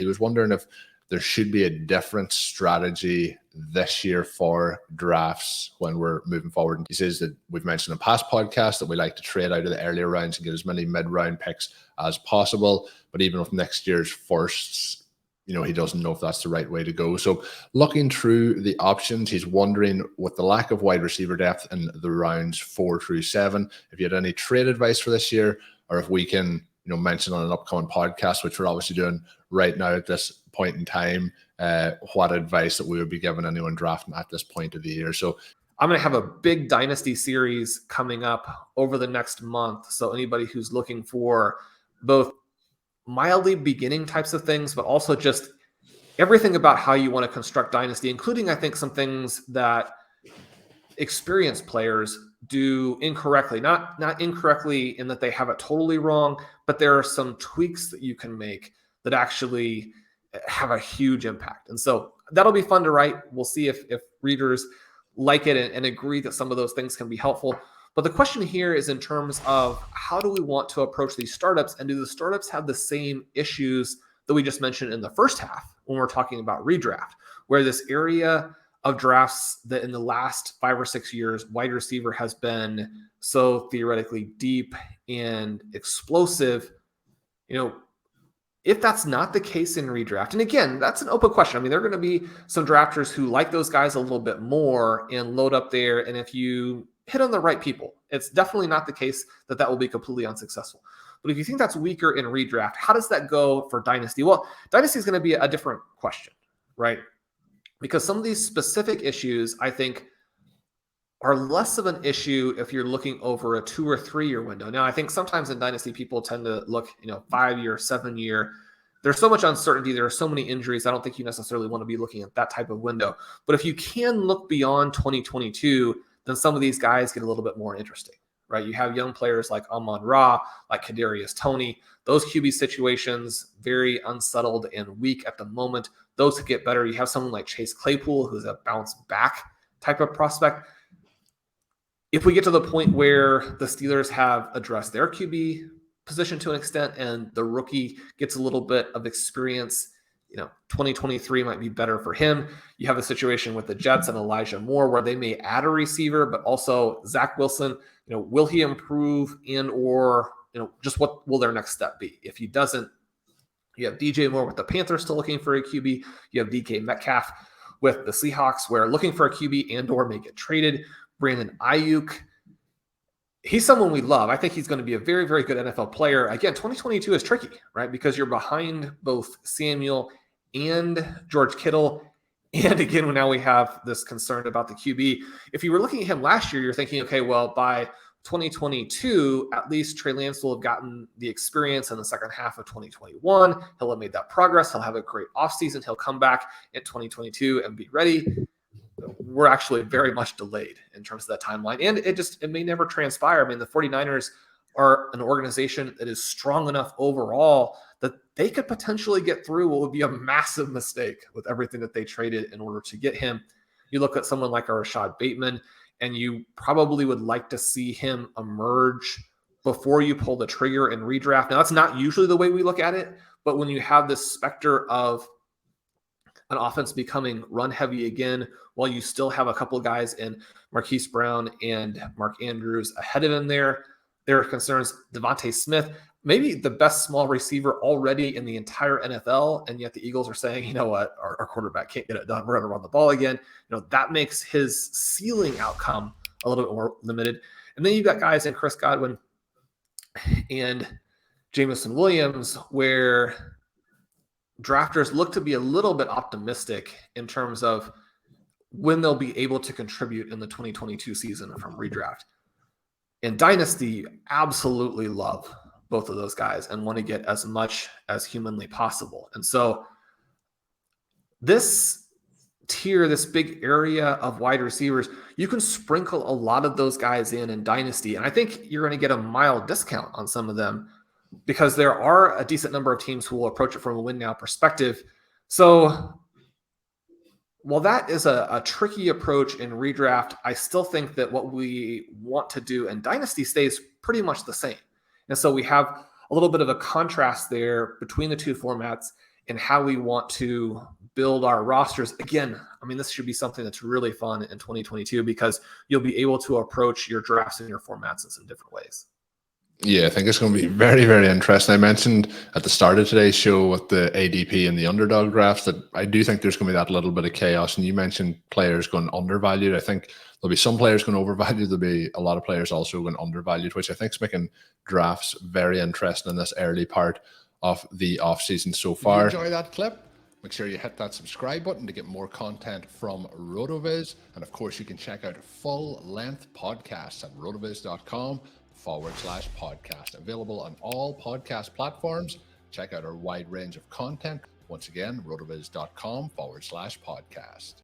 He was wondering if there should be a different strategy this year for drafts when we're moving forward. He says that we've mentioned in past podcasts that we like to trade out of the earlier rounds and get as many mid-round picks as possible. But even with next year's firsts, he doesn't know if that's the right way to go. So looking through the options, he's wondering, with the lack of wide receiver depth in the rounds 4 through 7, if you had any trade advice for this year, or if we can mention on an upcoming podcast, which we're obviously doing right now at this point in time, what advice that we would be giving anyone drafting at this point of the year. So I'm going to have a big dynasty series coming up over the next month. So anybody who's looking for both mildly beginning types of things, but also just everything about how you want to construct dynasty, including, I think, some things that experienced players do incorrectly, not incorrectly in that they have it totally wrong, but there are some tweaks that you can make that actually have a huge impact. And so that'll be fun to write. We'll see if readers like it and agree that some of those things can be helpful. But the question here is in terms of how do we want to approach these startups, and do the startups have the same issues that we just mentioned in the first half when we're talking about redraft, where this area of drafts that in the last 5 or 6 years, wide receiver has been so theoretically deep and explosive. If that's not the case in redraft, and again, that's an open question. I mean, there are going to be some drafters who like those guys a little bit more and load up there. And if you hit on the right people, it's definitely not the case that will be completely unsuccessful. But if you think that's weaker in redraft, how does that go for dynasty? Well, dynasty is going to be a different question, right? Because some of these specific issues, I think, are less of an issue if you're looking over a 2 or 3 year window. Now, I think sometimes in dynasty, people tend to look, 5 year, 7 year. There's so much uncertainty. There are so many injuries. I don't think you necessarily want to be looking at that type of window. But if you can look beyond 2022, then some of these guys get a little bit more interesting, right? You have young players like Amon-Ra, like Kadarius Toney. Those QB situations, very unsettled and weak at the moment. Those could get better. You have someone like Chase Claypool, who's a bounce back type of prospect. If we get to the point where the Steelers have addressed their QB position to an extent and the rookie gets a little bit of experience, 2023 might be better for him. You have a situation with the Jets and Elijah Moore where they may add a receiver, but also Zach Wilson, will he improve or just what will their next step be? If he doesn't, you have DJ Moore with the Panthers still looking for a QB. You have DK Metcalf with the Seahawks where looking for a QB and or may get traded. Brandon Ayuk, he's someone we love. I think he's going to be a very, very good NFL player. Again, 2022 is tricky, right? Because you're behind both Samuel and George Kittle. And again, now we have this concern about the QB. If you were looking at him last year, you're thinking, okay, well, by 2022, at least Trey Lance will have gotten the experience in the second half of 2021. He'll have made that progress. He'll have a great offseason. He'll come back in 2022 and be ready. We're actually very much delayed in terms of that timeline. And it may never transpire. I mean, the 49ers are an organization that is strong enough overall that they could potentially get through what would be a massive mistake with everything that they traded in order to get him. You look at someone like a Rashad Bateman, and you probably would like to see him emerge before you pull the trigger and redraft. Now, that's not usually the way we look at it, but when you have this specter of an offense becoming run heavy again, while you still have a couple of guys in Marquise Brown and Mark Andrews ahead of him there are concerns. Devontae Smith, maybe the best small receiver already in the entire NFL, and yet the Eagles are saying, you know what, our quarterback can't get it done. We're going to run the ball again. That makes his ceiling outcome a little bit more limited. And then you've got guys in Chris Godwin and Jameson Williams where drafters look to be a little bit optimistic in terms of when they'll be able to contribute in the 2022 season from redraft. In Dynasty, absolutely love both of those guys and want to get as much as humanly possible. And so this tier, this big area of wide receivers, you can sprinkle a lot of those guys in Dynasty. And I think you're going to get a mild discount on some of them because there are a decent number of teams who will approach it from a win now perspective. So while that is a tricky approach in redraft, I still think that what we want to do in Dynasty stays pretty much the same. And so we have a little bit of a contrast there between the two formats. and how we want to build our rosters. Again, I mean, this should be something that's really fun in 2022 because you'll be able to approach your drafts and your formats in some different ways. Yeah, I think it's going to be very, very interesting. I mentioned at the start of today's show with the ADP and the underdog drafts that I do think there's going to be that little bit of chaos. And you mentioned players going undervalued. I think there'll be some players going overvalued. There'll be a lot of players also going undervalued, which I think is making drafts very interesting in this early part of the offseason so far. If you enjoy that clip, make sure you hit that subscribe button to get more content from RotoViz. And of course, you can check out full-length podcasts at rotoviz.com/podcast. Available on all podcast platforms. Check out our wide range of content. Once again, rotoviz.com/podcast.